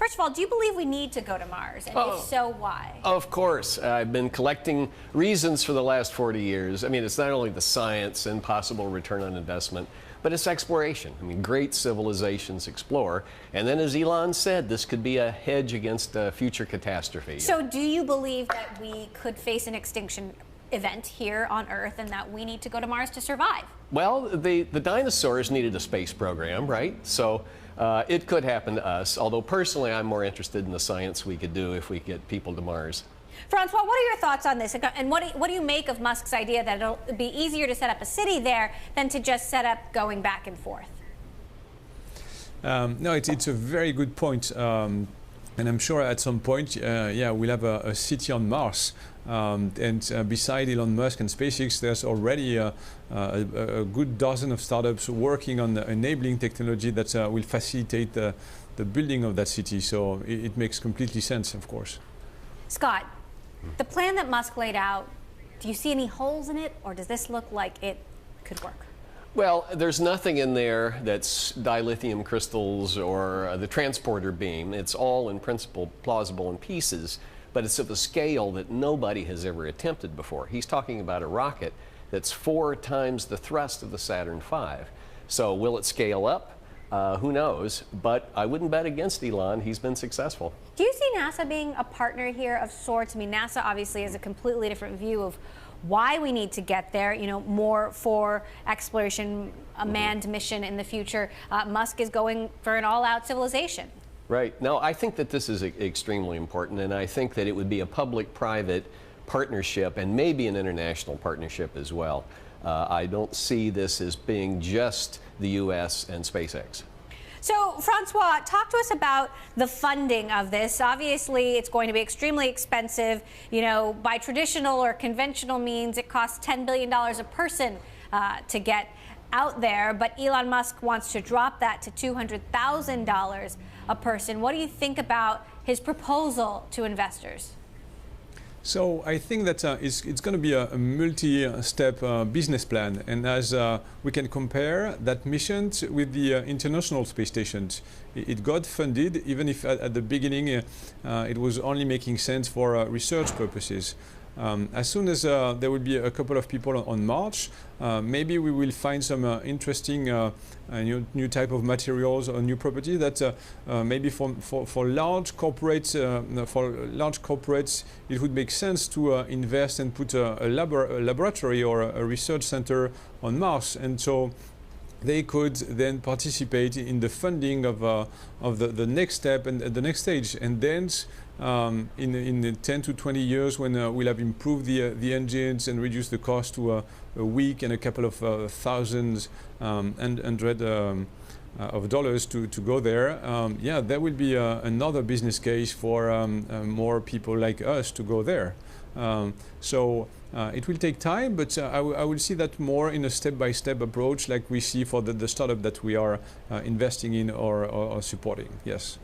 First of all, do you believe we need to go to Mars? And if so, why? Of course. I've been collecting reasons for the last 40 years. I mean, it's not only the science and possible return on investment, but it's exploration. I mean, great civilizations explore. And then, as Elon said, this could be a hedge against a future catastrophe. So do you believe that we could face an extinction event here on Earth and that we need to go to Mars to survive? Well, the dinosaurs needed a space program, right? So it could happen to us, although personally I'm more interested in the science we could do if we get people to Mars. Francois, what are your thoughts on this? And what do you make of Musk's idea that it'll be easier to set up a city there than to just set up going back and forth? No, it's a very good point. And I'm sure at some point, we'll have a city on Mars. And beside Elon Musk and SpaceX, there's already a good dozen of startups working on enabling technology that will facilitate the building of that city. So it makes completely sense, of course. Scott, the plan that Musk laid out, do you see any holes in it, or does this look like it could work? Well, there's nothing in there that's dilithium crystals or the transporter beam. It's all in principle plausible in pieces, but it's of a scale that nobody has ever attempted before. He's talking about a rocket that's 4 times the thrust of the Saturn V. So will it scale up? Who knows? But I wouldn't bet against Elon. He's been successful. Do you see NASA being a partner here of sorts? I mean, NASA obviously has a completely different view of why we need to get there, you know, more for exploration, a manned mission in the future. Musk is going for an all-out civilization. Right. No, I think that this is extremely important, and I think that it would be a public-private partnership and maybe an international partnership as well. I don't see this as being just the U.S. and SpaceX. So, Francois, talk to us about the funding of this. Obviously, it's going to be extremely expensive. You know, by traditional or conventional means, it costs $10 billion a person to get out there. But Elon Musk wants to drop that to $200,000 a person. What do you think about his proposal to investors? So I think that it's going to be a multi-step business plan, and as we can compare that mission with the International Space Station, it got funded, even if at the beginning it was only making sense for research purposes. As soon as there will be a couple of people on Mars, maybe we will find some interesting new type of materials or new property that maybe for large corporates, it would make sense to invest and put a laboratory or a research center on Mars, and so they could then participate in the funding of the next step and the next stage. And then in 10 to 20 years, when we'll have improved the engines and reduced the cost to a week and a couple of thousands and hundred of dollars to go there, there will be another business case for more people like us to go there. It will take time, but I will see that more in a step-by-step approach like we see for the startup that we are investing in or supporting. Yes.